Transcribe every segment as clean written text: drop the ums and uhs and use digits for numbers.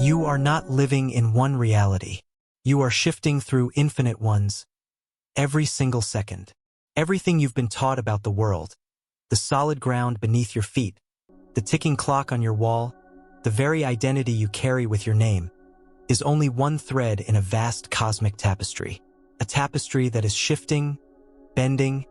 You are not living in one reality. You are shifting through infinite ones, every single second. Everything you've been taught about the world, the solid ground beneath your feet, the ticking clock on your wall, the very identity you carry with your name, is only one thread in a vast cosmic tapestry. A tapestry that is shifting, bending,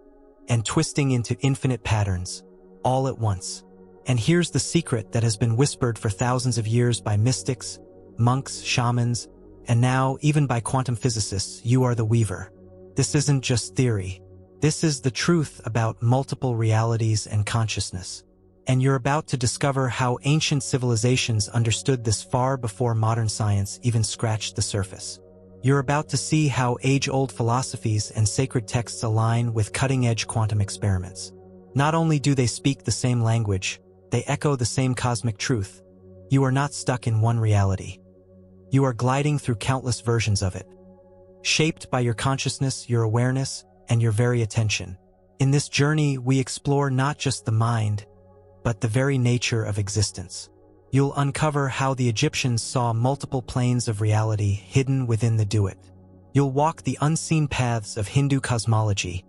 and twisting into infinite patterns, all at once. And here's the secret that has been whispered for thousands of years by mystics, monks, shamans, and now even by quantum physicists: you are the weaver. This isn't just theory. This is the truth about multiple realities and consciousness. And you're about to discover how ancient civilizations understood this far before modern science even scratched the surface. You're about to see how age-old philosophies and sacred texts align with cutting-edge quantum experiments. Not only do they speak the same language, they echo the same cosmic truth. You are not stuck in one reality. You are gliding through countless versions of it, shaped by your consciousness, your awareness, and your very attention. In this journey, we explore not just the mind, but the very nature of existence. You'll uncover how the Egyptians saw multiple planes of reality hidden within the Duat. You'll walk the unseen paths of Hindu cosmology,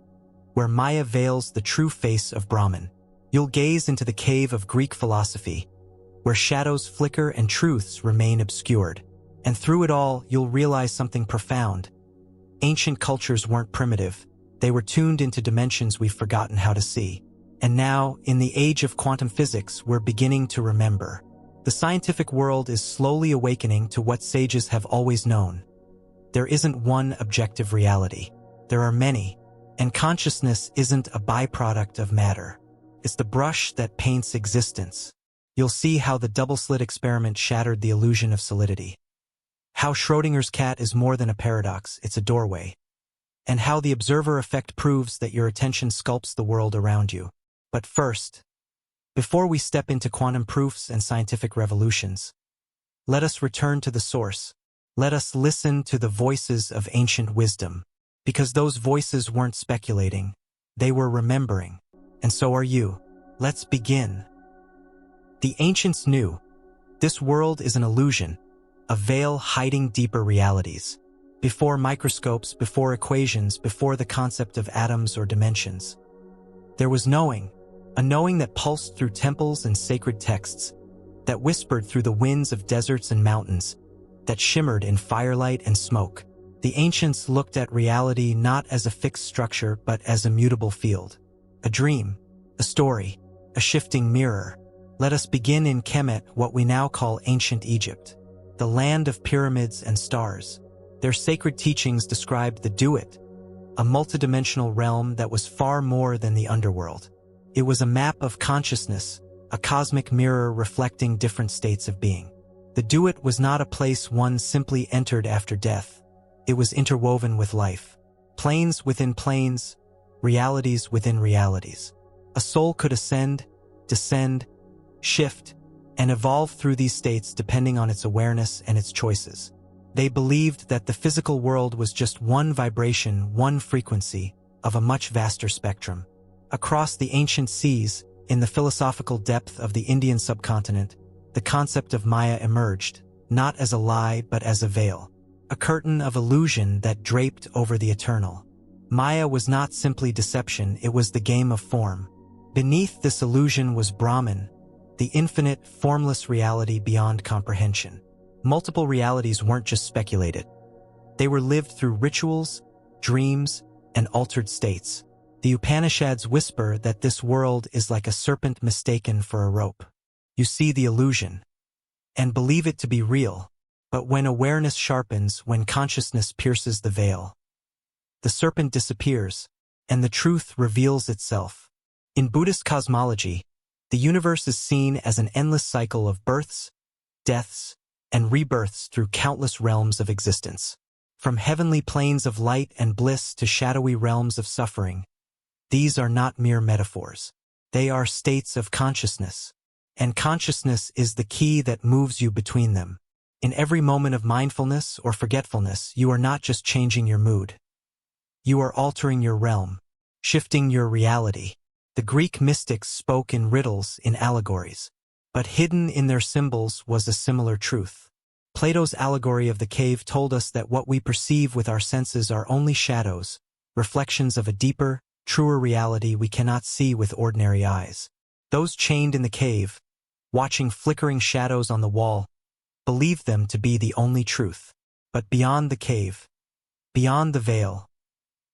where Maya veils the true face of Brahman. You'll gaze into the cave of Greek philosophy, where shadows flicker and truths remain obscured. And through it all, you'll realize something profound. Ancient cultures weren't primitive. They were tuned into dimensions we've forgotten how to see. And now, in the age of quantum physics, we're beginning to remember. The scientific world is slowly awakening to what sages have always known. There isn't one objective reality. There are many. And consciousness isn't a byproduct of matter. It's the brush that paints existence. You'll see how the double-slit experiment shattered the illusion of solidity. How Schrödinger's cat is more than a paradox, it's a doorway. And how the observer effect proves that your attention sculpts the world around you. But first, before we step into quantum proofs and scientific revolutions, let us return to the source. Let us listen to the voices of ancient wisdom. Because those voices weren't speculating, they were remembering. And so are you. Let's begin. The ancients knew this world is an illusion, a veil hiding deeper realities. Before microscopes, before equations, before the concept of atoms or dimensions, there was knowing, a knowing that pulsed through temples and sacred texts, that whispered through the winds of deserts and mountains, that shimmered in firelight and smoke. The ancients looked at reality not as a fixed structure but as a mutable field. A dream, a story, a shifting mirror. Let us begin in Kemet, what we now call ancient Egypt, the land of pyramids and stars. Their sacred teachings described the Duat, a multidimensional realm that was far more than the underworld. It was a map of consciousness, a cosmic mirror reflecting different states of being. The Duat was not a place one simply entered after death. It was interwoven with life. Planes within planes, realities within realities. A soul could ascend, descend, shift, and evolve through these states depending on its awareness and its choices. They believed that the physical world was just one vibration, one frequency, of a much vaster spectrum. Across the ancient seas, in the philosophical depth of the Indian subcontinent, the concept of Maya emerged, not as a lie but as a veil, a curtain of illusion that draped over the eternal. Maya was not simply deception, it was the game of form. Beneath this illusion was Brahman, the infinite, formless reality beyond comprehension. Multiple realities weren't just speculated. They were lived through rituals, dreams, and altered states. The Upanishads whisper that this world is like a serpent mistaken for a rope. You see the illusion and believe it to be real, but when awareness sharpens, when consciousness pierces the veil, the serpent disappears, and the truth reveals itself. In Buddhist cosmology, the universe is seen as an endless cycle of births, deaths, and rebirths through countless realms of existence. From heavenly planes of light and bliss to shadowy realms of suffering, these are not mere metaphors. They are states of consciousness. And consciousness is the key that moves you between them. In every moment of mindfulness or forgetfulness, you are not just changing your mood. You are altering your realm, shifting your reality. The Greek mystics spoke in riddles, in allegories. But hidden in their symbols was a similar truth. Plato's allegory of the cave told us that what we perceive with our senses are only shadows, reflections of a deeper, truer reality we cannot see with ordinary eyes. Those chained in the cave, watching flickering shadows on the wall, believed them to be the only truth. But beyond the cave, beyond the veil,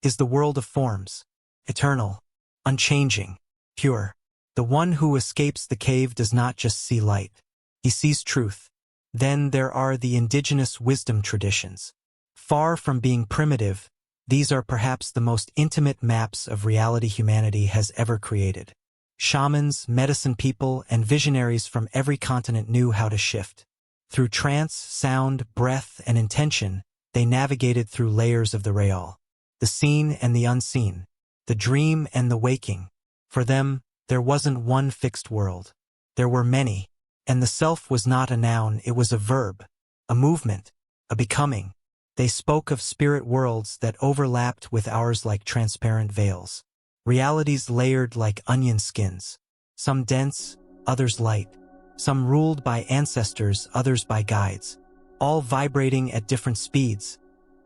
is the world of forms, eternal, unchanging, pure. The one who escapes the cave does not just see light, he sees truth. Then there are the indigenous wisdom traditions. Far from being primitive, these are perhaps the most intimate maps of reality humanity has ever created. Shamans, medicine people, and visionaries from every continent knew how to shift. Through trance, sound, breath, and intention, they navigated through layers of the real, the seen and the unseen, the dream and the waking. For them, there wasn't one fixed world. There were many, and the self was not a noun, it was a verb, a movement, a becoming. They spoke of spirit worlds that overlapped with ours like transparent veils. Realities layered like onion skins, some dense, others light, some ruled by ancestors, others by guides, all vibrating at different speeds,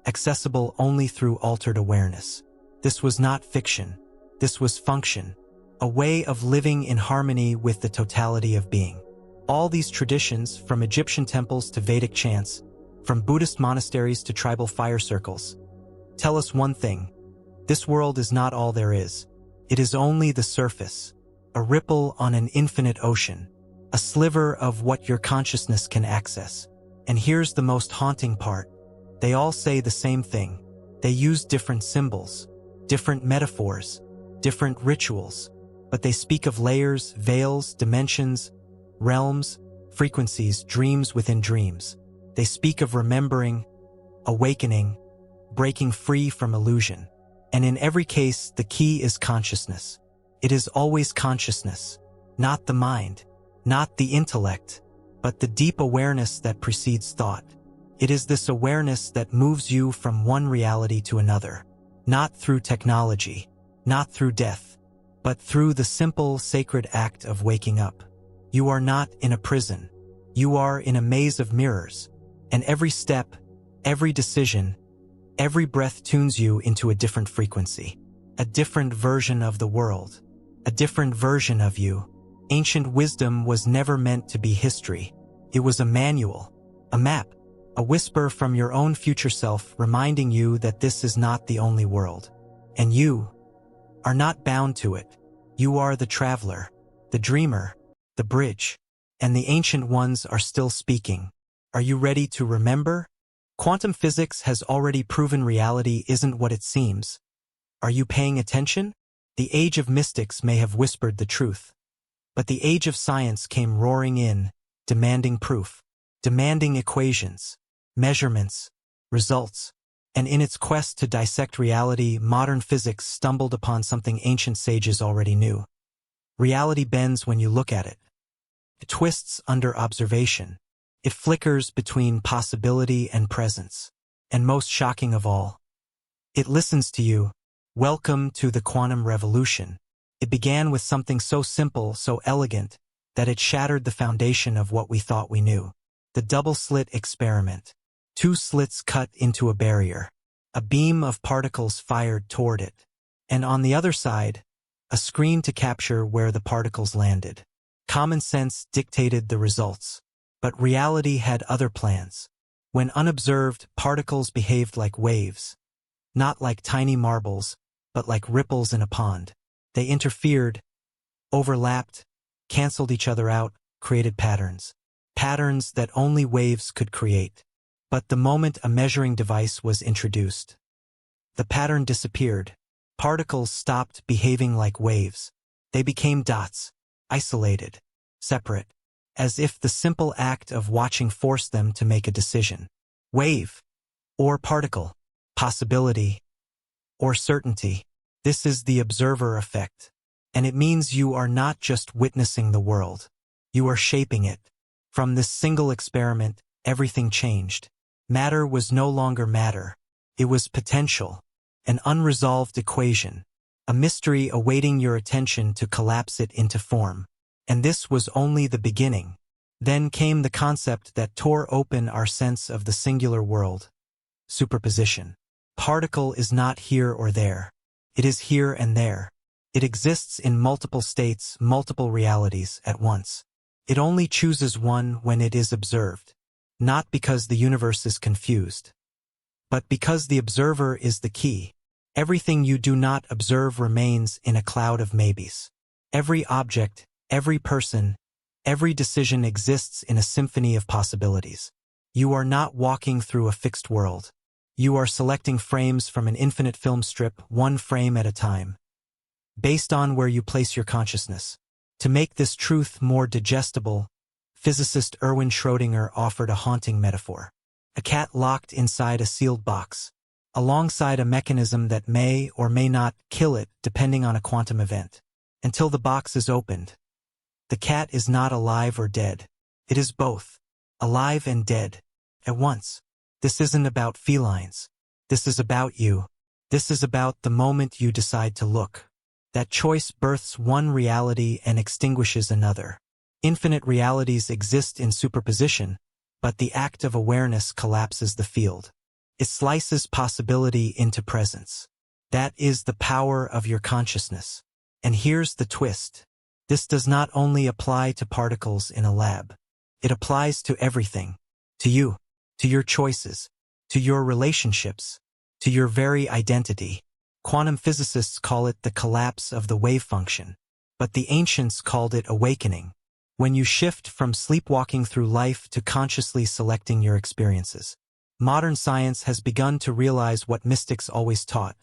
accessible only through altered awareness. This was not fiction. This was function, a way of living in harmony with the totality of being. All these traditions, from Egyptian temples to Vedic chants, from Buddhist monasteries to tribal fire circles, tell us one thing: this world is not all there is. It is only the surface, a ripple on an infinite ocean, a sliver of what your consciousness can access. And here's the most haunting part. They all say the same thing. They use different symbols, different metaphors, different rituals, but they speak of layers, veils, dimensions, realms, frequencies, dreams within dreams. They speak of remembering, awakening, breaking free from illusion. And in every case, the key is consciousness. It is always consciousness, not the mind, not the intellect, but the deep awareness that precedes thought. It is this awareness that moves you from one reality to another, not through technology, not through death, but through the simple, sacred act of waking up. You are not in a prison. You are in a maze of mirrors, and every step, every decision, every breath tunes you into a different frequency, a different version of the world, a different version of you. Ancient wisdom was never meant to be history. It was a manual, a map, a whisper from your own future self reminding you that this is not the only world. And you are not bound to it. You are the traveler, the dreamer, the bridge, and the ancient ones are still speaking. Are you ready to remember? Quantum physics has already proven reality isn't what it seems. Are you paying attention? The age of mystics may have whispered the truth, but the age of science came roaring in, demanding proof, demanding equations, measurements, results. And in its quest to dissect reality, modern physics stumbled upon something ancient sages already knew. Reality bends when you look at it. It twists under observation. It flickers between possibility and presence. And most shocking of all, it listens to you. Welcome to the quantum revolution. It began with something so simple, so elegant, that it shattered the foundation of what we thought we knew. The double-slit experiment. 2 slits cut into a barrier. A beam of particles fired toward it. And on the other side, a screen to capture where the particles landed. Common sense dictated the results. But reality had other plans. When unobserved, particles behaved like waves. Not like tiny marbles, but like ripples in a pond. They interfered, overlapped, canceled each other out, created patterns. Patterns that only waves could create. But the moment a measuring device was introduced, the pattern disappeared. Particles stopped behaving like waves. They became dots, isolated, separate, as if the simple act of watching forced them to make a decision. Wave, or particle, possibility, or certainty. This is the observer effect. And it means you are not just witnessing the world. You are shaping it. From this single experiment, everything changed. Matter was no longer matter. It was potential, an unresolved equation, a mystery awaiting your attention to collapse it into form. And this was only the beginning. Then came the concept that tore open our sense of the singular world. Superposition. Particle is not here or there. It is here and there. It exists in multiple states, multiple realities at once. It only chooses one when it is observed. Not because the universe is confused, but because the observer is the key. Everything you do not observe remains in a cloud of maybes. Every object, every person, every decision exists in a symphony of possibilities. You are not walking through a fixed world. You are selecting frames from an infinite film strip, one frame at a time, based on where you place your consciousness. To make this truth more digestible, physicist Erwin Schrödinger offered a haunting metaphor. A cat locked inside a sealed box, alongside a mechanism that may or may not kill it depending on a quantum event. Until the box is opened, the cat is not alive or dead. It is both, alive and dead, at once. This isn't about felines. This is about you. This is about the moment you decide to look. That choice births one reality and extinguishes another. Infinite realities exist in superposition, but the act of awareness collapses the field. It slices possibility into presence. That is the power of your consciousness. And here's the twist. This does not only apply to particles in a lab. It applies to everything. To you, to your choices, to your relationships, to your very identity. Quantum physicists call it the collapse of the wave function, but the ancients called it awakening. When you shift from sleepwalking through life to consciously selecting your experiences. Modern science has begun to realize what mystics always taught.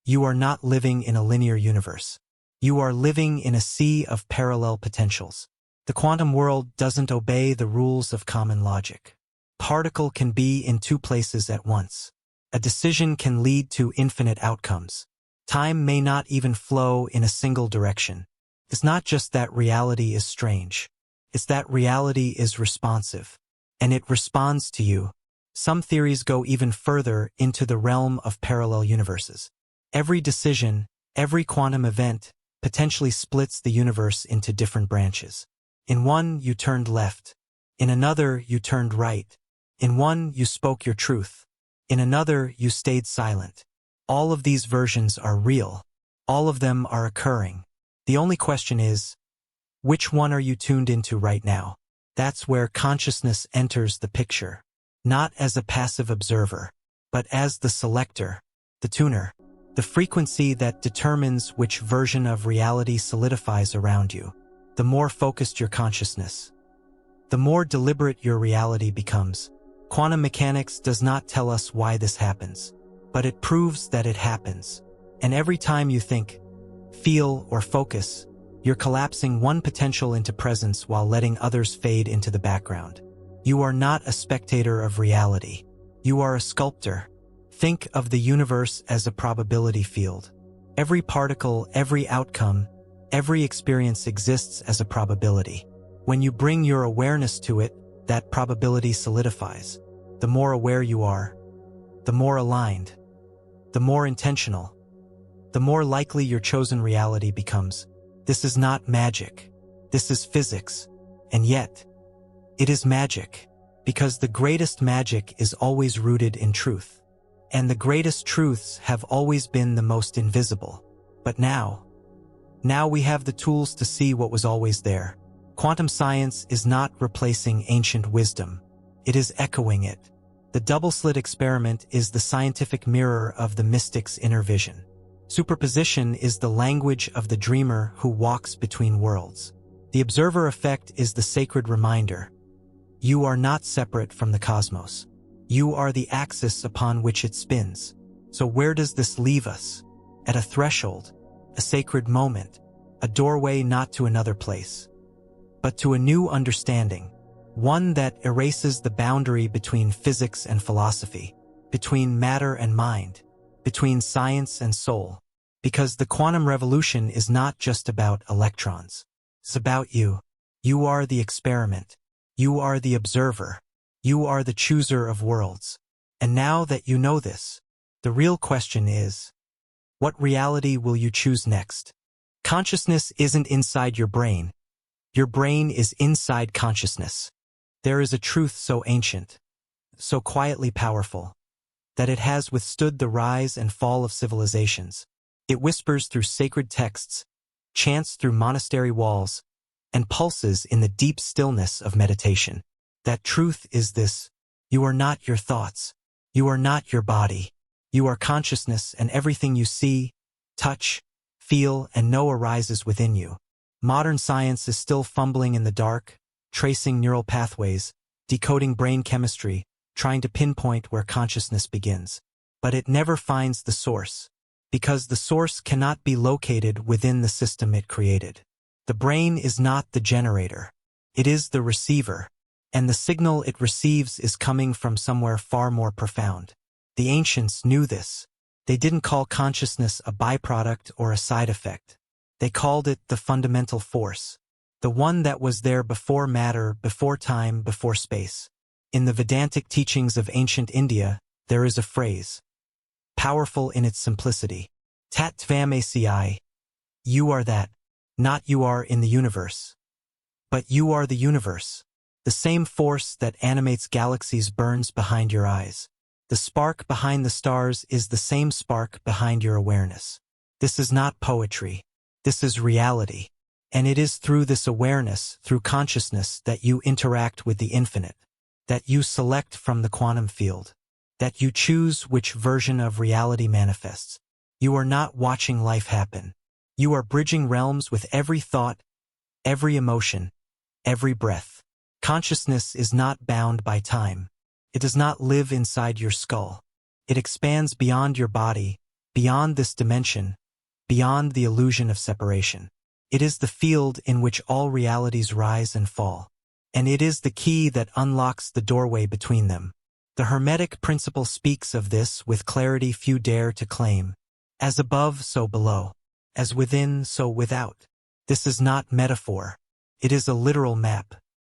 You are not living in a linear universe. You are living in a sea of parallel potentials. The quantum world doesn't obey the rules of common logic. Particle can be in two places at once. A decision can lead to infinite outcomes. Time may not even flow in a single direction. It's not just that reality is strange. It's that reality is responsive. And it responds to you. Some theories go even further into the realm of parallel universes. Every decision, every quantum event, potentially splits the universe into different branches. In one, you turned left. In another, you turned right. In one, you spoke your truth. In another, you stayed silent. All of these versions are real. All of them are occurring. The only question is, which one are you tuned into right now? That's where consciousness enters the picture. Not as a passive observer, but as the selector, the tuner, the frequency that determines which version of reality solidifies around you. The more focused your consciousness, the more deliberate your reality becomes. Quantum mechanics does not tell us why this happens, but it proves that it happens. And every time you think, feel, or focus, you're collapsing one potential into presence while letting others fade into the background. You are not a spectator of reality. You are a sculptor. Think of the universe as a probability field. Every particle, every outcome, every experience exists as a probability. When you bring your awareness to it, that probability solidifies. The more aware you are, the more aligned, the more intentional, the more likely your chosen reality becomes. This is not magic. This is physics. And yet, it is magic, because the greatest magic is always rooted in truth. And the greatest truths have always been the most invisible. But now we have the tools to see what was always there. Quantum science is not replacing ancient wisdom. It is echoing it. The double-slit experiment is the scientific mirror of the mystic's inner vision. Superposition is the language of the dreamer who walks between worlds. The observer effect is the sacred reminder. You are not separate from the cosmos. You are the axis upon which it spins. So where does this leave us? At a threshold, a sacred moment, a doorway not to another place, but to a new understanding, one that erases the boundary between physics and philosophy, between matter and mind, between science and soul. Because the quantum revolution is not just about electrons. It's about you. You are the experiment. You are the observer. You are the chooser of worlds. And now that you know this, the real question is, what reality will you choose next? Consciousness isn't inside your brain. Your brain is inside consciousness. There is a truth so ancient, so quietly powerful, that it has withstood the rise and fall of civilizations. It whispers through sacred texts, chants through monastery walls, and pulses in the deep stillness of meditation. That truth is this: you are not your thoughts. You are not your body. You are consciousness, and everything you see, touch, feel, and know arises within you. Modern science is still fumbling in the dark, tracing neural pathways, decoding brain chemistry, trying to pinpoint where consciousness begins. But it never finds the source, because the source cannot be located within the system it created. The brain is not the generator. It is the receiver, and the signal it receives is coming from somewhere far more profound. The ancients knew this. They didn't call consciousness a byproduct or a side effect. They called it the fundamental force, the one that was there before matter, before time, before space. In the Vedantic teachings of ancient India, there is a phrase, powerful in its simplicity: Tat Tvam Asi, you are that, not you are in the universe, but you are the universe. The same force that animates galaxies burns behind your eyes. The spark behind the stars is the same spark behind your awareness. This is not poetry. This is reality. And it is through this awareness, through consciousness, that you interact with the infinite, that you select from the quantum field, that you choose which version of reality manifests. You are not watching life happen. You are bridging realms with every thought, every emotion, every breath. Consciousness is not bound by time. It does not live inside your skull. It expands beyond your body, beyond this dimension, beyond the illusion of separation. It is the field in which all realities rise and fall, and it is the key that unlocks the doorway between them. The Hermetic principle speaks of this with clarity few dare to claim: as above, so below; as within, so without. This is not metaphor. It is a literal map.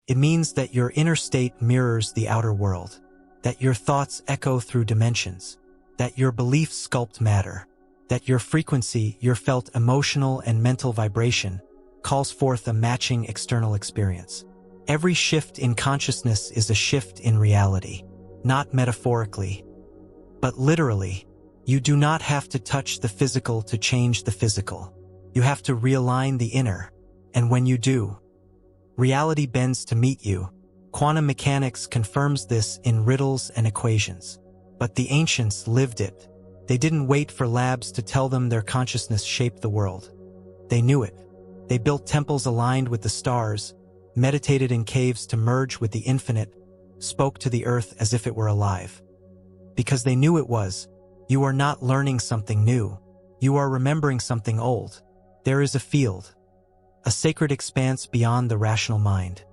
It means that your inner state mirrors the outer world, that your thoughts echo through dimensions, that your beliefs sculpt matter, that your frequency, your felt emotional and mental vibration, calls forth a matching external experience. Every shift in consciousness is a shift in reality, not metaphorically, but literally. You do not have to touch the physical to change the physical. You have to realign the inner, and when you do, reality bends to meet you. Quantum mechanics confirms this in riddles and equations. But the ancients lived it. They didn't wait for labs to tell them their consciousness shaped the world. They knew it. They built temples aligned with the stars, meditated in caves to merge with the infinite, spoke to the earth as if it were alive. Because they knew it was. You are not learning something new. You are remembering something old. There is a field, a sacred expanse beyond the rational mind,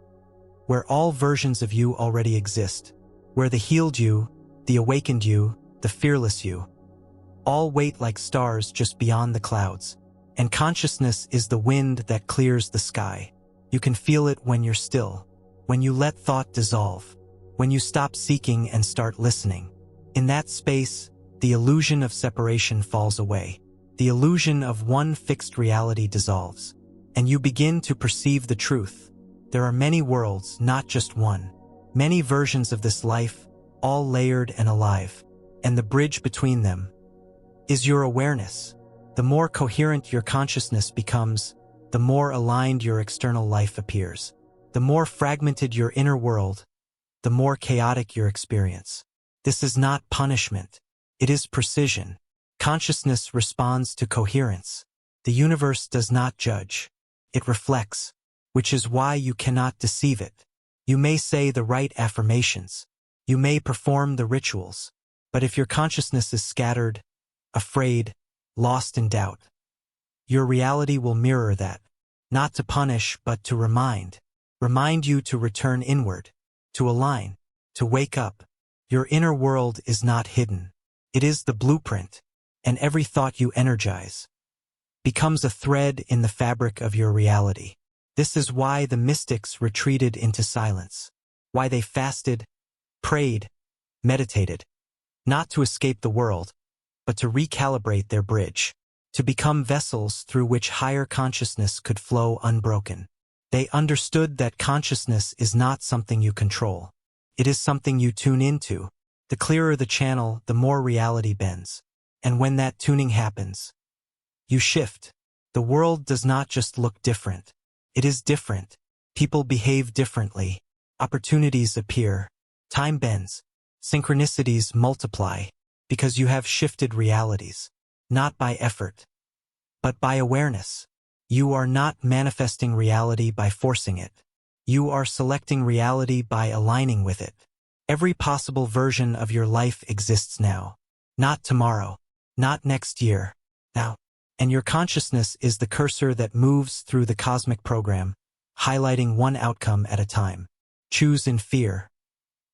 where all versions of you already exist, where the healed you, the awakened you, the fearless you, all wait like stars just beyond the clouds. And consciousness is the wind that clears the sky. You can feel it when you're still, when you let thought dissolve, when you stop seeking and start listening. In that space, the illusion of separation falls away. The illusion of one fixed reality dissolves, and you begin to perceive the truth. There are many worlds, not just one. Many versions of this life, all layered and alive. And the bridge between them is your awareness. The more coherent your consciousness becomes, the more aligned your external life appears. The more fragmented your inner world, the more chaotic your experience. This is not punishment. It is precision. Consciousness responds to coherence. The universe does not judge. It reflects, which is why you cannot deceive it. You may say the right affirmations. You may perform the rituals. But if your consciousness is scattered, afraid, lost in doubt, your reality will mirror that, not to punish but to remind you to return inward, to align, to wake up. Your inner world is not hidden. It is the blueprint, and every thought you energize becomes a thread in the fabric of your reality. This is why the mystics retreated into silence, why they fasted, prayed, meditated, not to escape the world, but to recalibrate their bridge, to become vessels through which higher consciousness could flow unbroken. They understood that consciousness is not something you control. It is something you tune into. The clearer the channel, the more reality bends. And when that tuning happens, you shift. The world does not just look different. It is different. People behave differently. Opportunities appear. Time bends. Synchronicities multiply. Because you have shifted realities. Not by effort, but by awareness. You are not manifesting reality by forcing it. You are selecting reality by aligning with it. Every possible version of your life exists now. Not tomorrow. Not next year. Now. And your consciousness is the cursor that moves through the cosmic program, highlighting one outcome at a time. Choose in fear,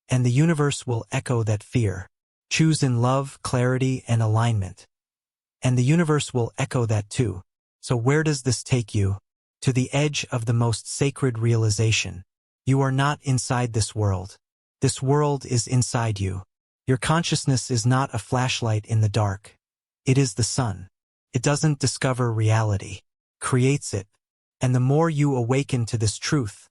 and the universe will echo that fear. Choose in love, clarity, and alignment, and the universe will echo that too. So where does this take you? To the edge of the most sacred realization. You are not inside this world. This world is inside you. Your consciousness is not a flashlight in the dark. It is the sun. It doesn't discover reality, creates it. And the more you awaken to this truth,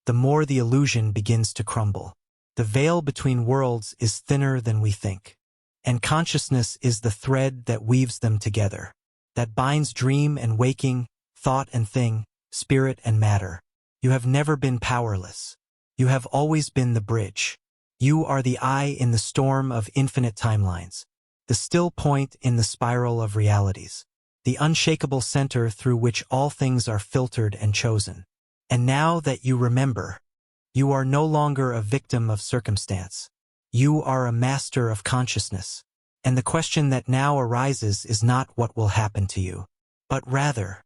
the more the illusion begins to crumble. The veil between worlds is thinner than we think. And consciousness is the thread that weaves them together, that binds dream and waking, thought and thing, spirit and matter. You have never been powerless. You have always been the bridge. You are the eye in the storm of infinite timelines, the still point in the spiral of realities, the unshakable center through which all things are filtered and chosen. And now that you remember, you are no longer a victim of circumstance. You are a master of consciousness. And the question that now arises is not what will happen to you, but rather,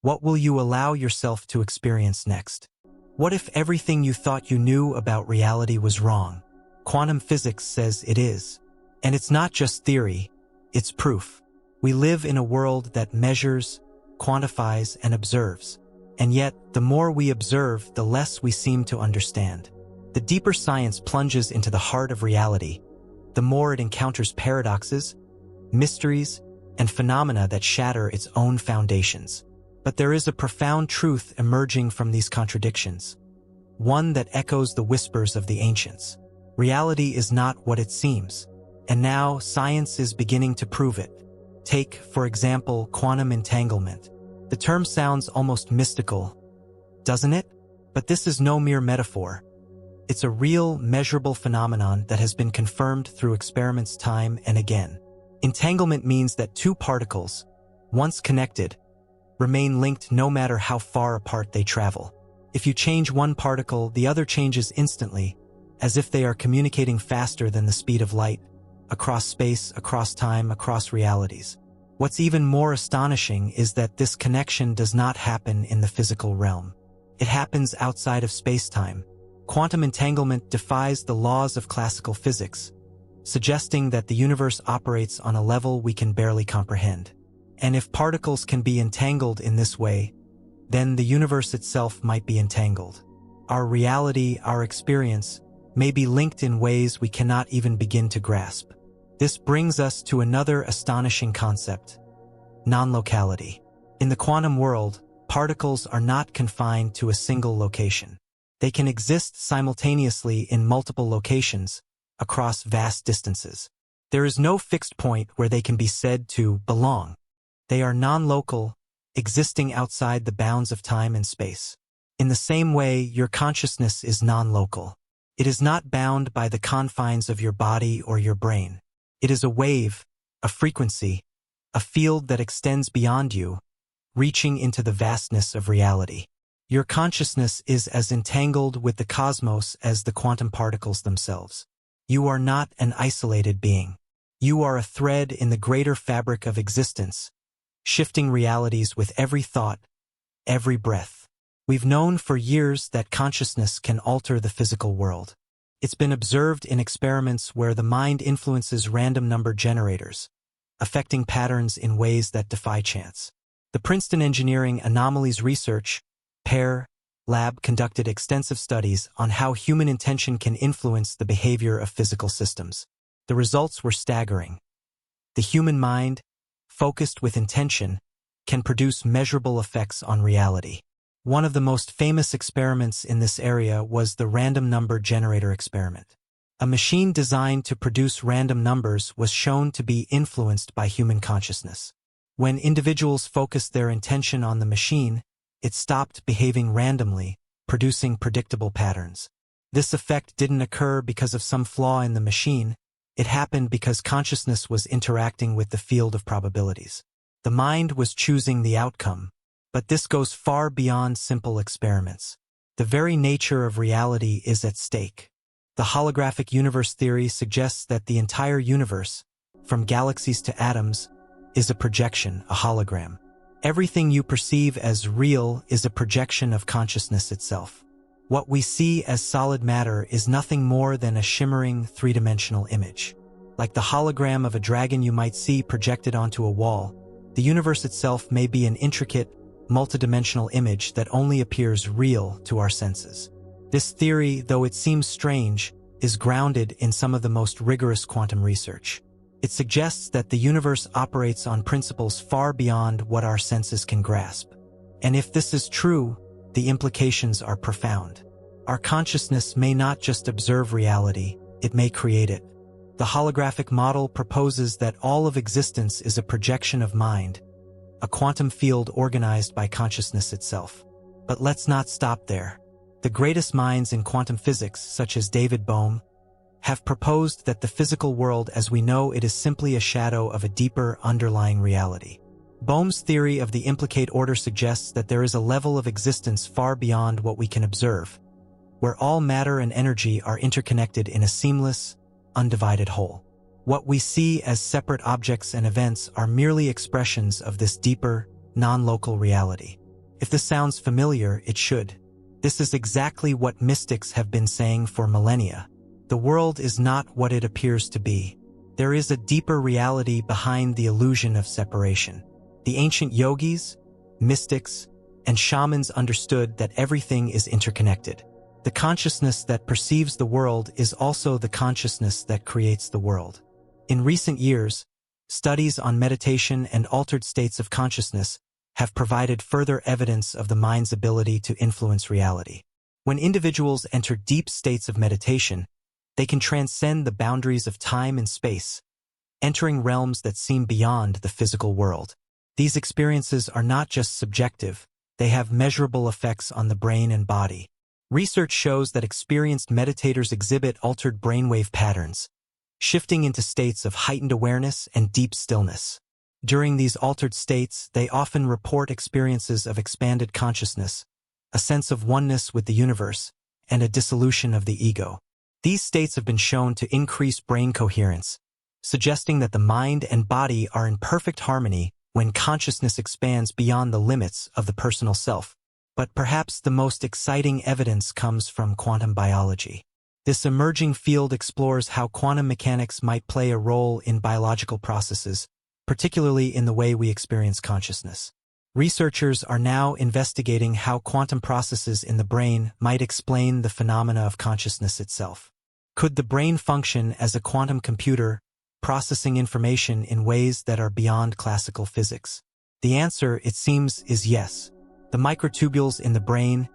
what will you allow yourself to experience next? What if everything you thought you knew about reality was wrong? Quantum physics says it is. And it's not just theory, it's proof. We live in a world that measures, quantifies, and observes. And yet, the more we observe, the less we seem to understand. The deeper science plunges into the heart of reality, the more it encounters paradoxes, mysteries, and phenomena that shatter its own foundations. But there is a profound truth emerging from these contradictions, one that echoes the whispers of the ancients. Reality is not what it seems, and now science is beginning to prove it. Take, for example, quantum entanglement. The term sounds almost mystical, doesn't it? But this is no mere metaphor. It's a real, measurable phenomenon that has been confirmed through experiments time and again. Entanglement means that two particles, once connected, remain linked no matter how far apart they travel. If you change one particle, the other changes instantly, as if they are communicating faster than the speed of light, across space, across time, across realities. What's even more astonishing is that this connection does not happen in the physical realm. It happens outside of space-time. Quantum entanglement defies the laws of classical physics, suggesting that the universe operates on a level we can barely comprehend. And if particles can be entangled in this way, then the universe itself might be entangled. Our reality, our experience, may be linked in ways we cannot even begin to grasp. This brings us to another astonishing concept: non-locality. In the quantum world, particles are not confined to a single location. They can exist simultaneously in multiple locations, across vast distances. There is no fixed point where they can be said to belong. They are non-local, existing outside the bounds of time and space. In the same way, your consciousness is non-local. It is not bound by the confines of your body or your brain. It is a wave, a frequency, a field that extends beyond you, reaching into the vastness of reality. Your consciousness is as entangled with the cosmos as the quantum particles themselves. You are not an isolated being. You are a thread in the greater fabric of existence, shifting realities with every thought, every breath. We've known for years that consciousness can alter the physical world. It's been observed in experiments where the mind influences random number generators, affecting patterns in ways that defy chance. The Princeton Engineering Anomalies Research PAIR lab conducted extensive studies on how human intention can influence the behavior of physical systems. The results were staggering. The human mind, focused with intention, can produce measurable effects on reality. One of the most famous experiments in this area was the random number generator experiment. A machine designed to produce random numbers was shown to be influenced by human consciousness. When individuals focused their intention on the machine, it stopped behaving randomly, producing predictable patterns. This effect didn't occur because of some flaw in the machine. It happened because consciousness was interacting with the field of probabilities. The mind was choosing the outcome, but this goes far beyond simple experiments. The very nature of reality is at stake. The holographic universe theory suggests that the entire universe, from galaxies to atoms, is a projection, a hologram. Everything you perceive as real is a projection of consciousness itself. What we see as solid matter is nothing more than a shimmering, three-dimensional image. Like the hologram of a dragon you might see projected onto a wall, the universe itself may be an intricate, multidimensional image that only appears real to our senses. This theory, though it seems strange, is grounded in some of the most rigorous quantum research. It suggests that the universe operates on principles far beyond what our senses can grasp. And if this is true, the implications are profound. Our consciousness may not just observe reality, it may create it. The holographic model proposes that all of existence is a projection of mind, a quantum field organized by consciousness itself. But let's not stop there. The greatest minds in quantum physics, such as David Bohm, have proposed that the physical world as we know it is simply a shadow of a deeper underlying reality. Bohm's theory of the implicate order suggests that there is a level of existence far beyond what we can observe, where all matter and energy are interconnected in a seamless, undivided whole. What we see as separate objects and events are merely expressions of this deeper, non-local reality. If this sounds familiar, it should. This is exactly what mystics have been saying for millennia. The world is not what it appears to be. There is a deeper reality behind the illusion of separation. The ancient yogis, mystics, and shamans understood that everything is interconnected. The consciousness that perceives the world is also the consciousness that creates the world. In recent years, studies on meditation and altered states of consciousness have provided further evidence of the mind's ability to influence reality. When individuals enter deep states of meditation, they can transcend the boundaries of time and space, entering realms that seem beyond the physical world. These experiences are not just subjective, they have measurable effects on the brain and body. Research shows that experienced meditators exhibit altered brainwave patterns, shifting into states of heightened awareness and deep stillness. During these altered states, they often report experiences of expanded consciousness, a sense of oneness with the universe, and a dissolution of the ego. These states have been shown to increase brain coherence, suggesting that the mind and body are in perfect harmony when consciousness expands beyond the limits of the personal self. But perhaps the most exciting evidence comes from quantum biology. This emerging field explores how quantum mechanics might play a role in biological processes, particularly in the way we experience consciousness. Researchers are now investigating how quantum processes in the brain might explain the phenomena of consciousness itself. Could the brain function as a quantum computer, processing information in ways that are beyond classical physics? The answer, it seems, is yes. The microtubules in the brain,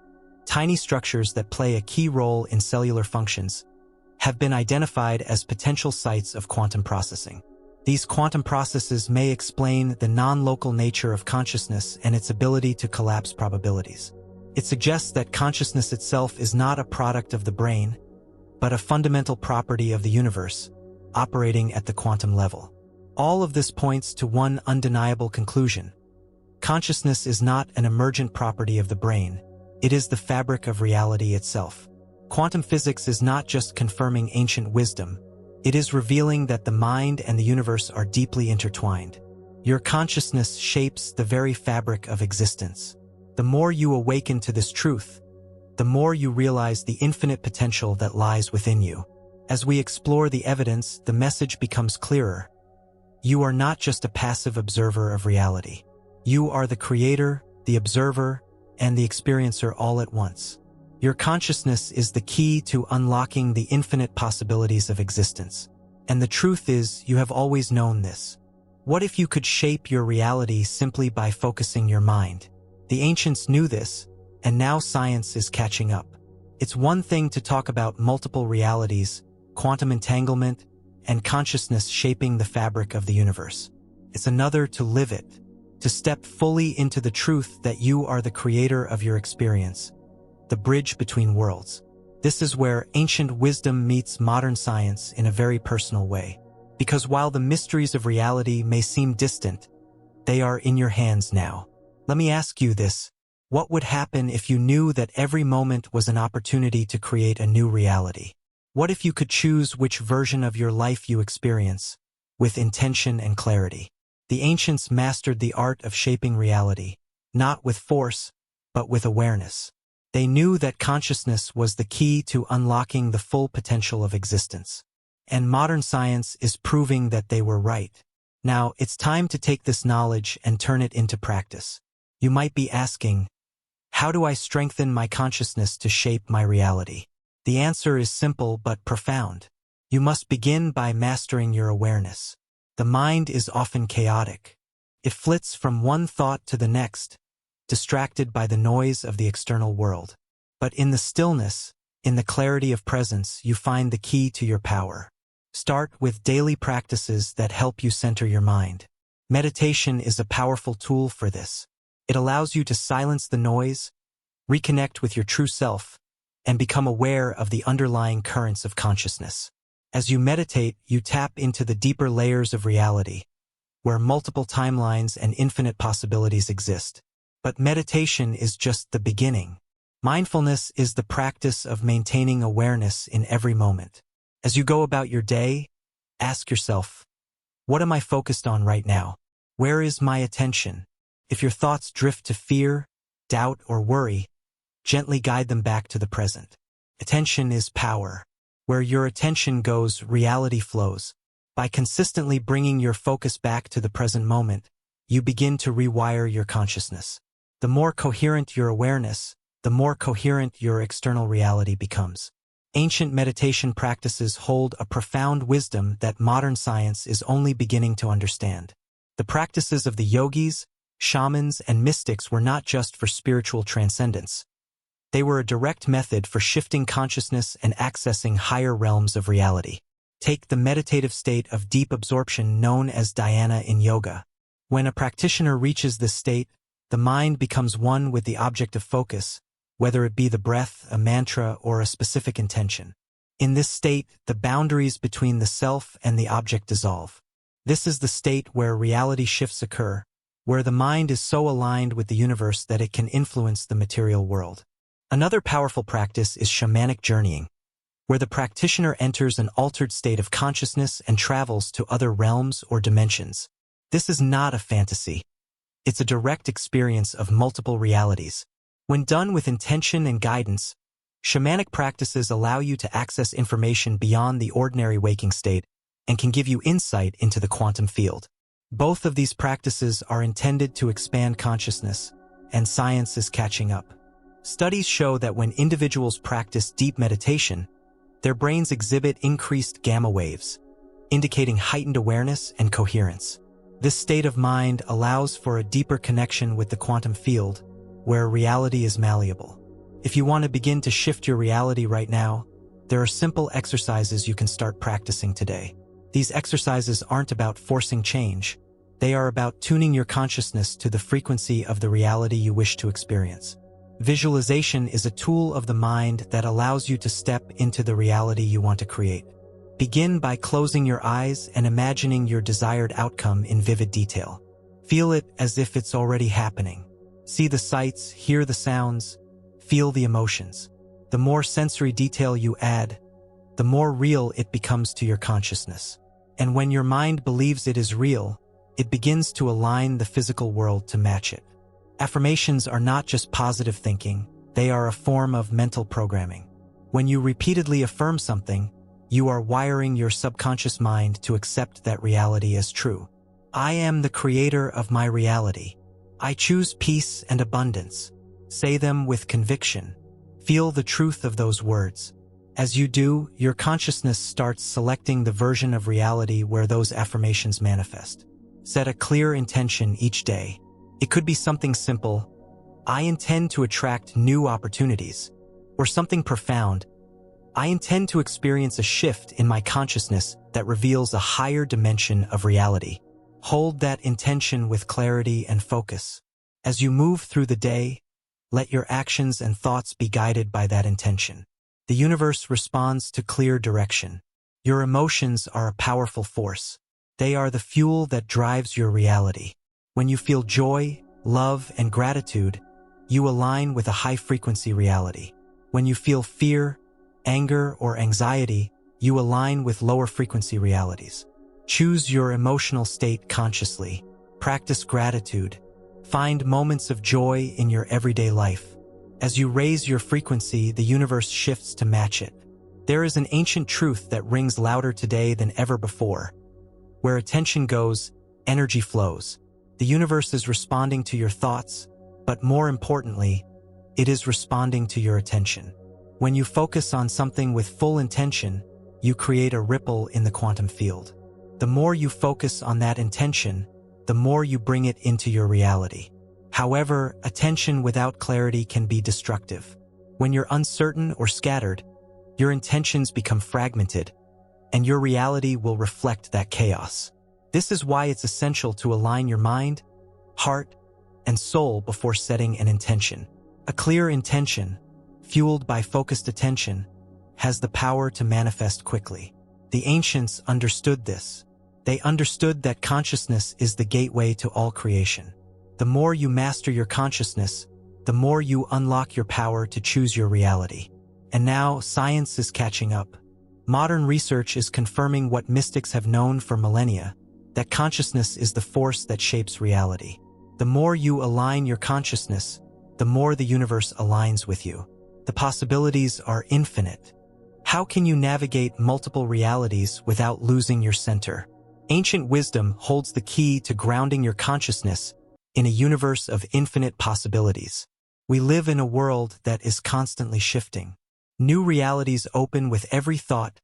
tiny structures that play a key role in cellular functions, have been identified as potential sites of quantum processing. These quantum processes may explain the non-local nature of consciousness and its ability to collapse probabilities. It suggests that consciousness itself is not a product of the brain, but a fundamental property of the universe, operating at the quantum level. All of this points to one undeniable conclusion. Consciousness is not an emergent property of the brain, it is the fabric of reality itself. Quantum physics is not just confirming ancient wisdom, it is revealing that the mind and the universe are deeply intertwined. Your consciousness shapes the very fabric of existence. The more you awaken to this truth, the more you realize the infinite potential that lies within you. As we explore the evidence, the message becomes clearer. You are not just a passive observer of reality. You are the creator, the observer, and the experiencer all at once. Your consciousness is the key to unlocking the infinite possibilities of existence. And the truth is, you have always known this. What if you could shape your reality simply by focusing your mind? The ancients knew this, and now science is catching up. It's one thing to talk about multiple realities, quantum entanglement, and consciousness shaping the fabric of the universe. It's another to live it, to step fully into the truth that you are the creator of your experience, the bridge between worlds. This is where ancient wisdom meets modern science in a very personal way. Because while the mysteries of reality may seem distant, they are in your hands now. Let me ask you this. What would happen if you knew that every moment was an opportunity to create a new reality? What if you could choose which version of your life you experience, with intention and clarity? The ancients mastered the art of shaping reality, not with force, but with awareness. They knew that consciousness was the key to unlocking the full potential of existence. And modern science is proving that they were right. Now, it's time to take this knowledge and turn it into practice. You might be asking, how do I strengthen my consciousness to shape my reality? The answer is simple but profound. You must begin by mastering your awareness. The mind is often chaotic. It flits from one thought to the next, distracted by the noise of the external world. But in the stillness, in the clarity of presence, you find the key to your power. Start with daily practices that help you center your mind. Meditation is a powerful tool for this. It allows you to silence the noise, reconnect with your true self, and become aware of the underlying currents of consciousness. As you meditate, you tap into the deeper layers of reality, where multiple timelines and infinite possibilities exist. But meditation is just the beginning. Mindfulness is the practice of maintaining awareness in every moment. As you go about your day, ask yourself, what am I focused on right now? Where is my attention? If your thoughts drift to fear, doubt, or worry, gently guide them back to the present. Attention is power. Where your attention goes, reality flows. By consistently bringing your focus back to the present moment, you begin to rewire your consciousness. The more coherent your awareness, the more coherent your external reality becomes. Ancient meditation practices hold a profound wisdom that modern science is only beginning to understand. The practices of the yogis, shamans, and mystics were not just for spiritual transcendence. They were a direct method for shifting consciousness and accessing higher realms of reality. Take the meditative state of deep absorption known as dhyana in yoga. When a practitioner reaches this state, the mind becomes one with the object of focus, whether it be the breath, a mantra, or a specific intention. In this state, the boundaries between the self and the object dissolve. This is the state where reality shifts occur, where the mind is so aligned with the universe that it can influence the material world. Another powerful practice is shamanic journeying, where the practitioner enters an altered state of consciousness and travels to other realms or dimensions. This is not a fantasy. It's a direct experience of multiple realities. When done with intention and guidance, shamanic practices allow you to access information beyond the ordinary waking state and can give you insight into the quantum field. Both of these practices are intended to expand consciousness, and science is catching up. Studies show that when individuals practice deep meditation, their brains exhibit increased gamma waves, indicating heightened awareness and coherence. This state of mind allows for a deeper connection with the quantum field, where reality is malleable. If you want to begin to shift your reality right now, there are simple exercises you can start practicing today. These exercises aren't about forcing change. They are about tuning your consciousness to the frequency of the reality you wish to experience. Visualization is a tool of the mind that allows you to step into the reality you want to create. Begin by closing your eyes and imagining your desired outcome in vivid detail. Feel it as if it's already happening. See the sights, hear the sounds, feel the emotions. The more sensory detail you add, the more real it becomes to your consciousness. And when your mind believes it is real, it begins to align the physical world to match it. Affirmations are not just positive thinking, they are a form of mental programming. When you repeatedly affirm something, you are wiring your subconscious mind to accept that reality as true. I am the creator of my reality. I choose peace and abundance. Say them with conviction. Feel the truth of those words. As you do, your consciousness starts selecting the version of reality where those affirmations manifest. Set a clear intention each day. It could be something simple. I intend to attract new opportunities. Or something profound, I intend to experience a shift in my consciousness that reveals a higher dimension of reality. Hold that intention with clarity and focus. As you move through the day, let your actions and thoughts be guided by that intention. The universe responds to clear direction. Your emotions are a powerful force. They are the fuel that drives your reality. When you feel joy, love, and gratitude, you align with a high-frequency reality. When you feel fear, anger, or anxiety, you align with lower-frequency realities. Choose your emotional state consciously. Practice gratitude. Find moments of joy in your everyday life. As you raise your frequency, the universe shifts to match it. There is an ancient truth that rings louder today than ever before. Where attention goes, energy flows. The universe is responding to your thoughts, but more importantly, it is responding to your attention. When you focus on something with full intention, you create a ripple in the quantum field. The more you focus on that intention, the more you bring it into your reality. However, attention without clarity can be destructive. When you're uncertain or scattered, your intentions become fragmented, and your reality will reflect that chaos. This is why it's essential to align your mind, heart, and soul before setting an intention. A clear intention, fueled by focused attention, has the power to manifest quickly. The ancients understood this. They understood that consciousness is the gateway to all creation. The more you master your consciousness, the more you unlock your power to choose your reality. And now, science is catching up. Modern research is confirming what mystics have known for millennia, that consciousness is the force that shapes reality. The more you align your consciousness, the more the universe aligns with you. The possibilities are infinite. How can you navigate multiple realities without losing your center? Ancient wisdom holds the key to grounding your consciousness in a universe of infinite possibilities. We live in a world that is constantly shifting. New realities open with every thought,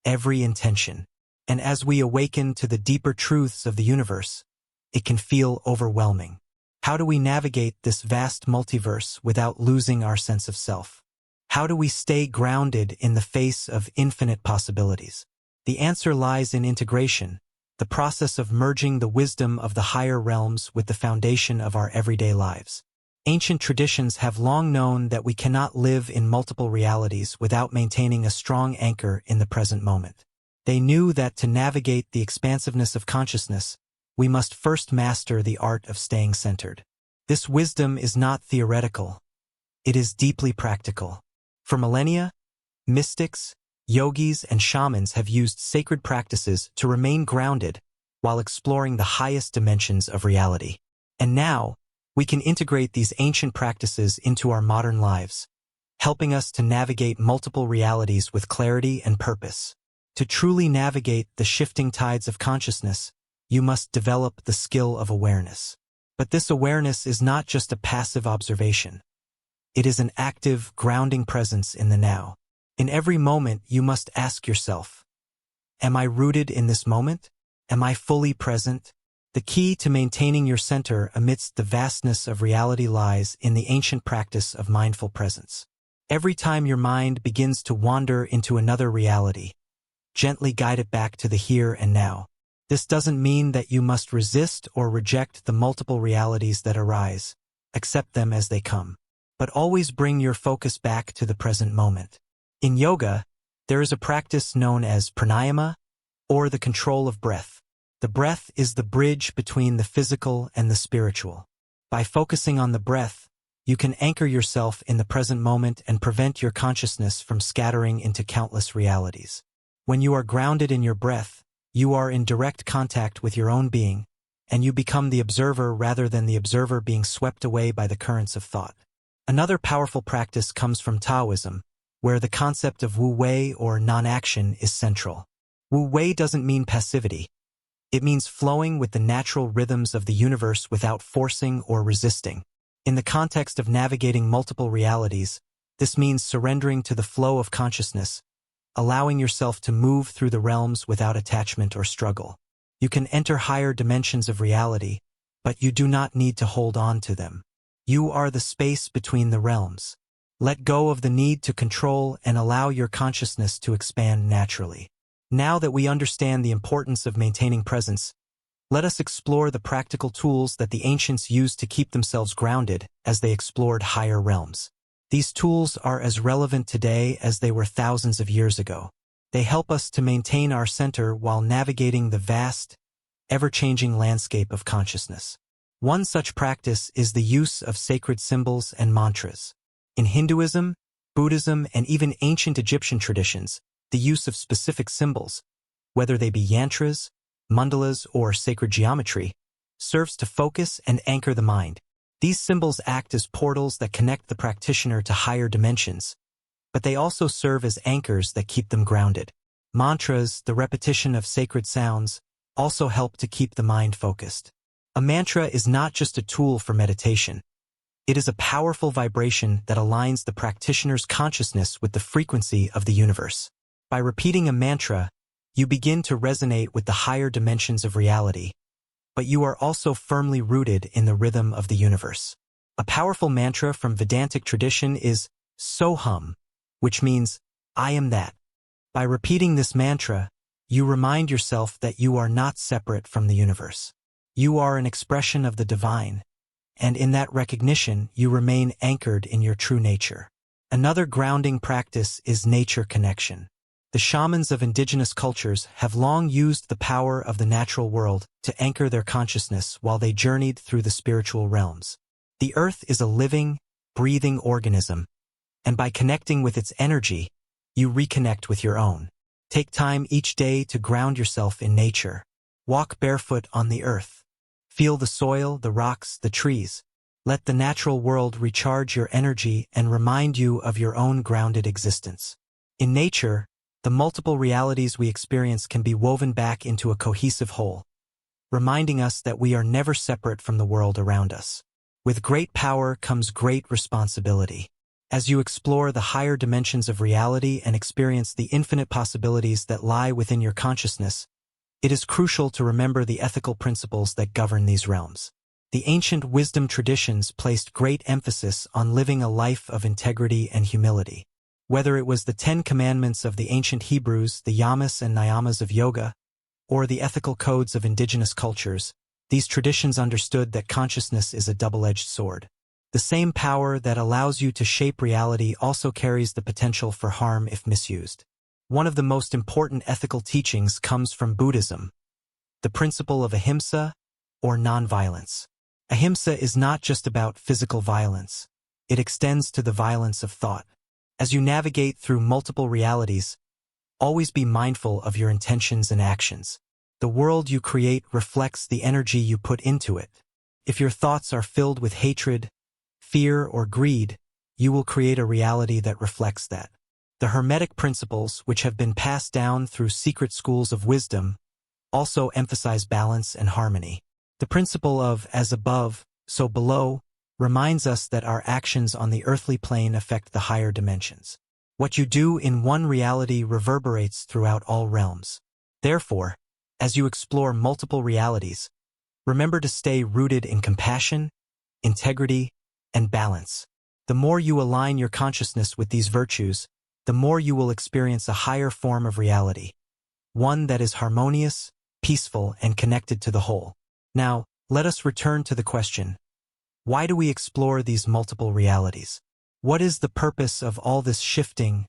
every intention. And as we awaken to the deeper truths of the universe, it can feel overwhelming. How do we navigate this vast multiverse without losing our sense of self? How do we stay grounded in the face of infinite possibilities? The answer lies in integration, the process of merging the wisdom of the higher realms with the foundation of our everyday lives. Ancient traditions have long known that we cannot live in multiple realities without maintaining a strong anchor in the present moment. They knew that to navigate the expansiveness of consciousness, we must first master the art of staying centered. This wisdom is not theoretical. It is deeply practical. For millennia, mystics, yogis, and shamans have used sacred practices to remain grounded while exploring the highest dimensions of reality. And now, we can integrate these ancient practices into our modern lives, helping us to navigate multiple realities with clarity and purpose. To truly navigate the shifting tides of consciousness, you must develop the skill of awareness. But this awareness is not just a passive observation. It is an active, grounding presence in the now. In every moment, you must ask yourself, am I rooted in this moment? Am I fully present? The key to maintaining your center amidst the vastness of reality lies in the ancient practice of mindful presence. Every time your mind begins to wander into another reality, gently guide it back to the here and now. This doesn't mean that you must resist or reject the multiple realities that arise. Accept them as they come. But always bring your focus back to the present moment. In yoga, there is a practice known as pranayama, or the control of breath. The breath is the bridge between the physical and the spiritual. By focusing on the breath, you can anchor yourself in the present moment and prevent your consciousness from scattering into countless realities. When you are grounded in your breath, you are in direct contact with your own being, and you become the observer rather than the observer being swept away by the currents of thought. Another powerful practice comes from Taoism, where the concept of wu-wei or non-action is central. Wu-wei doesn't mean passivity. It means flowing with the natural rhythms of the universe without forcing or resisting. In the context of navigating multiple realities, this means surrendering to the flow of consciousness, allowing yourself to move through the realms without attachment or struggle. You can enter higher dimensions of reality, but you do not need to hold on to them. You are the space between the realms. Let go of the need to control and allow your consciousness to expand naturally. Now that we understand the importance of maintaining presence, let us explore the practical tools that the ancients used to keep themselves grounded as they explored higher realms. These tools are as relevant today as they were thousands of years ago. They help us to maintain our center while navigating the vast, ever-changing landscape of consciousness. One such practice is the use of sacred symbols and mantras. In Hinduism, Buddhism, and even ancient Egyptian traditions, the use of specific symbols, whether they be yantras, mandalas, or sacred geometry, serves to focus and anchor the mind. These symbols act as portals that connect the practitioner to higher dimensions, but they also serve as anchors that keep them grounded. Mantras, the repetition of sacred sounds, also help to keep the mind focused. A mantra is not just a tool for meditation. It is a powerful vibration that aligns the practitioner's consciousness with the frequency of the universe. By repeating a mantra, you begin to resonate with the higher dimensions of reality, but you are also firmly rooted in the rhythm of the universe. A powerful mantra from Vedantic tradition is Soham, which means, I am that. By repeating this mantra, you remind yourself that you are not separate from the universe. You are an expression of the divine, and in that recognition, you remain anchored in your true nature. Another grounding practice is nature connection. The shamans of indigenous cultures have long used the power of the natural world to anchor their consciousness while they journeyed through the spiritual realms. The earth is a living, breathing organism, and by connecting with its energy, you reconnect with your own. Take time each day to ground yourself in nature. Walk barefoot on the earth. Feel the soil, the rocks, the trees. Let the natural world recharge your energy and remind you of your own grounded existence. In nature, the multiple realities we experience can be woven back into a cohesive whole, reminding us that we are never separate from the world around us. With great power comes great responsibility. As you explore the higher dimensions of reality and experience the infinite possibilities that lie within your consciousness, it is crucial to remember the ethical principles that govern these realms. The ancient wisdom traditions placed great emphasis on living a life of integrity and humility. Whether it was the 10 Commandments of the ancient Hebrews, the yamas and niyamas of yoga, or the ethical codes of indigenous cultures, these traditions understood that consciousness is a double-edged sword. The same power that allows you to shape reality also carries the potential for harm if misused. One of the most important ethical teachings comes from Buddhism, the principle of ahimsa, or nonviolence. Ahimsa is not just about physical violence. It extends to the violence of thought. As you navigate through multiple realities, always be mindful of your intentions and actions. The world you create reflects the energy you put into it. If your thoughts are filled with hatred, fear, or greed, you will create a reality that reflects that. The Hermetic principles, which have been passed down through secret schools of wisdom, also emphasize balance and harmony. The principle of as above, so below, reminds us that our actions on the earthly plane affect the higher dimensions. What you do in one reality reverberates throughout all realms. Therefore, as you explore multiple realities, remember to stay rooted in compassion, integrity, and balance. The more you align your consciousness with these virtues, the more you will experience a higher form of reality, one that is harmonious, peaceful, and connected to the whole. Now, let us return to the question, why do we explore these multiple realities? What is the purpose of all this shifting,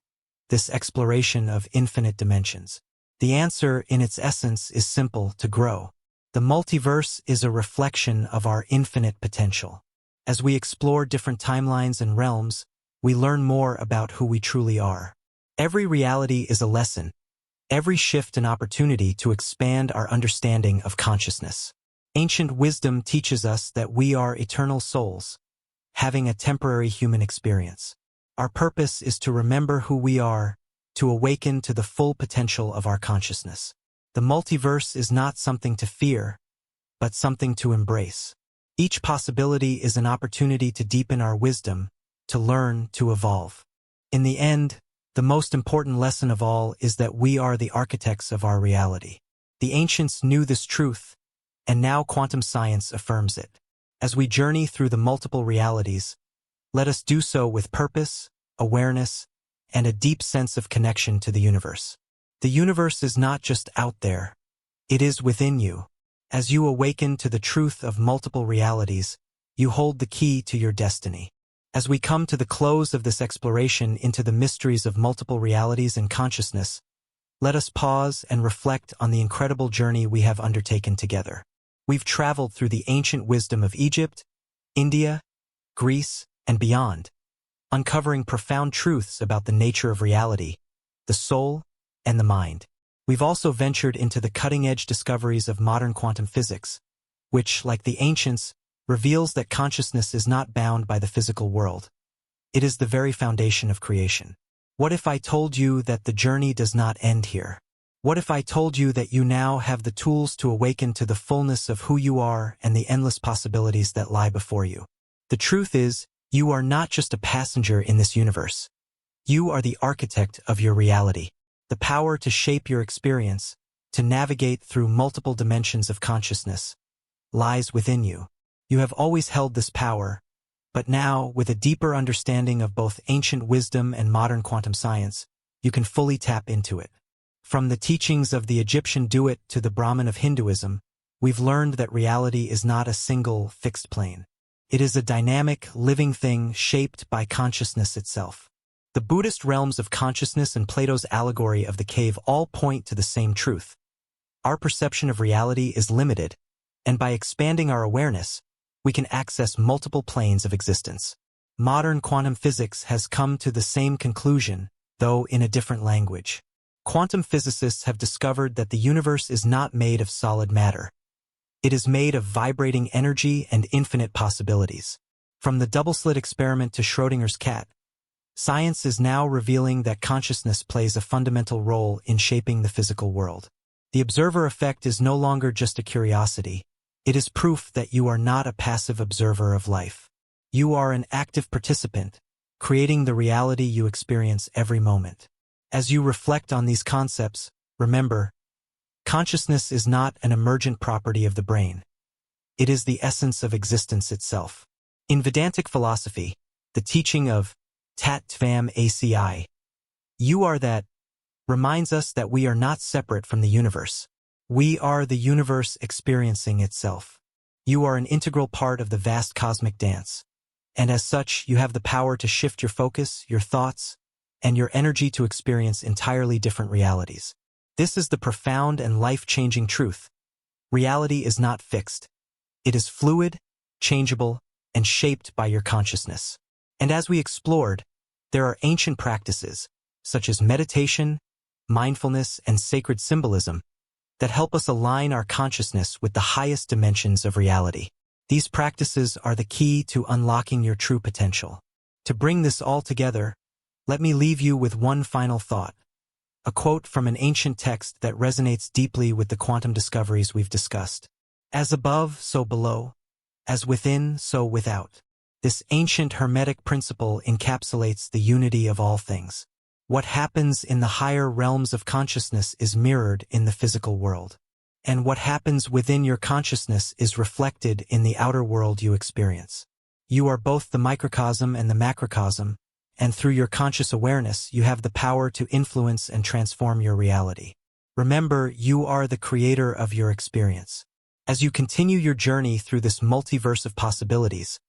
this exploration of infinite dimensions? The answer, in its essence, is simple: to grow. The multiverse is a reflection of our infinite potential. As we explore different timelines and realms, we learn more about who we truly are. Every reality is a lesson, every shift an opportunity to expand our understanding of consciousness. Ancient wisdom teaches us that we are eternal souls, having a temporary human experience. Our purpose is to remember who we are, to awaken to the full potential of our consciousness. The multiverse is not something to fear, but something to embrace. Each possibility is an opportunity to deepen our wisdom, to learn, to evolve. In the end, the most important lesson of all is that we are the architects of our reality. The ancients knew this truth, and now quantum science affirms it. As we journey through the multiple realities, let us do so with purpose, awareness, and a deep sense of connection to the universe. The universe is not just out there, it is within you. As you awaken to the truth of multiple realities, you hold the key to your destiny. As we come to the close of this exploration into the mysteries of multiple realities and consciousness, let us pause and reflect on the incredible journey we have undertaken together. We've traveled through the ancient wisdom of Egypt, India, Greece, and beyond, uncovering profound truths about the nature of reality, the soul, and the mind. We've also ventured into the cutting-edge discoveries of modern quantum physics, which, like the ancients, reveals that consciousness is not bound by the physical world. It is the very foundation of creation. What if I told you that the journey does not end here? What if I told you that you now have the tools to awaken to the fullness of who you are and the endless possibilities that lie before you? The truth is, you are not just a passenger in this universe. You are the architect of your reality. The power to shape your experience, to navigate through multiple dimensions of consciousness, lies within you. You have always held this power, but now, with a deeper understanding of both ancient wisdom and modern quantum science, you can fully tap into it. From the teachings of the Egyptian Duat to the Brahman of Hinduism, we've learned that reality is not a single, fixed plane. It is a dynamic, living thing shaped by consciousness itself. The Buddhist realms of consciousness and Plato's allegory of the cave all point to the same truth. Our perception of reality is limited, and by expanding our awareness, we can access multiple planes of existence. Modern quantum physics has come to the same conclusion, though in a different language. Quantum physicists have discovered that the universe is not made of solid matter. It is made of vibrating energy and infinite possibilities. From the double-slit experiment to Schrödinger's cat, science is now revealing that consciousness plays a fundamental role in shaping the physical world. The observer effect is no longer just a curiosity. It is proof that you are not a passive observer of life. You are an active participant, creating the reality you experience every moment. As you reflect on these concepts, remember, consciousness is not an emergent property of the brain. It is the essence of existence itself. In Vedantic philosophy, the teaching of Tat Tvam Asi, you are that, reminds us that we are not separate from the universe. We are the universe experiencing itself. You are an integral part of the vast cosmic dance, and as such, you have the power to shift your focus, your thoughts, and your energy to experience entirely different realities. This is the profound and life-changing truth. Reality is not fixed. It is fluid, changeable, and shaped by your consciousness. And as we explored, there are ancient practices, such as meditation, mindfulness, and sacred symbolism, that help us align our consciousness with the highest dimensions of reality. These practices are the key to unlocking your true potential. To bring this all together, let me leave you with one final thought, a quote from an ancient text that resonates deeply with the quantum discoveries we've discussed. As above, so below. As within, so without. This ancient Hermetic principle encapsulates the unity of all things. What happens in the higher realms of consciousness is mirrored in the physical world. And what happens within your consciousness is reflected in the outer world you experience. You are both the microcosm and the macrocosm, and through your conscious awareness, you have the power to influence and transform your reality. Remember, you are the creator of your experience. As you continue your journey through this multiverse of possibilities,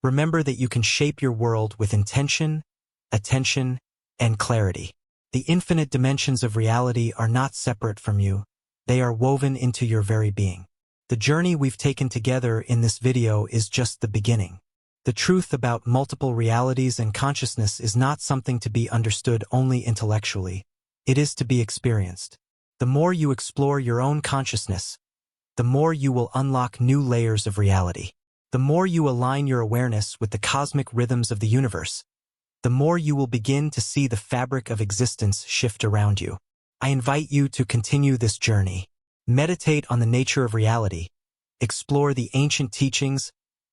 remember that you can shape your world with intention, attention, and clarity. The infinite dimensions of reality are not separate from you. They are woven into your very being. The journey we've taken together in this video is just the beginning. The truth about multiple realities and consciousness is not something to be understood only intellectually. It is to be experienced. The more you explore your own consciousness, the more you will unlock new layers of reality. The more you align your awareness with the cosmic rhythms of the universe, the more you will begin to see the fabric of existence shift around you. I invite you to continue this journey. Meditate on the nature of reality, explore the ancient teachings,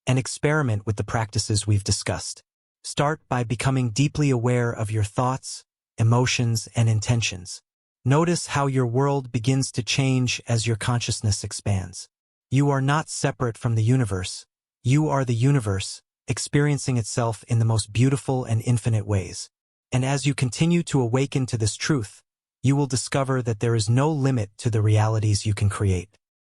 and experiment with the practices we've discussed. Start by becoming deeply aware of your thoughts, emotions, and intentions. Notice how your world begins to change as your consciousness expands. You are not separate from the universe. You are the universe, experiencing itself in the most beautiful and infinite ways. And as you continue to awaken to this truth, you will discover that there is no limit to the realities you can create.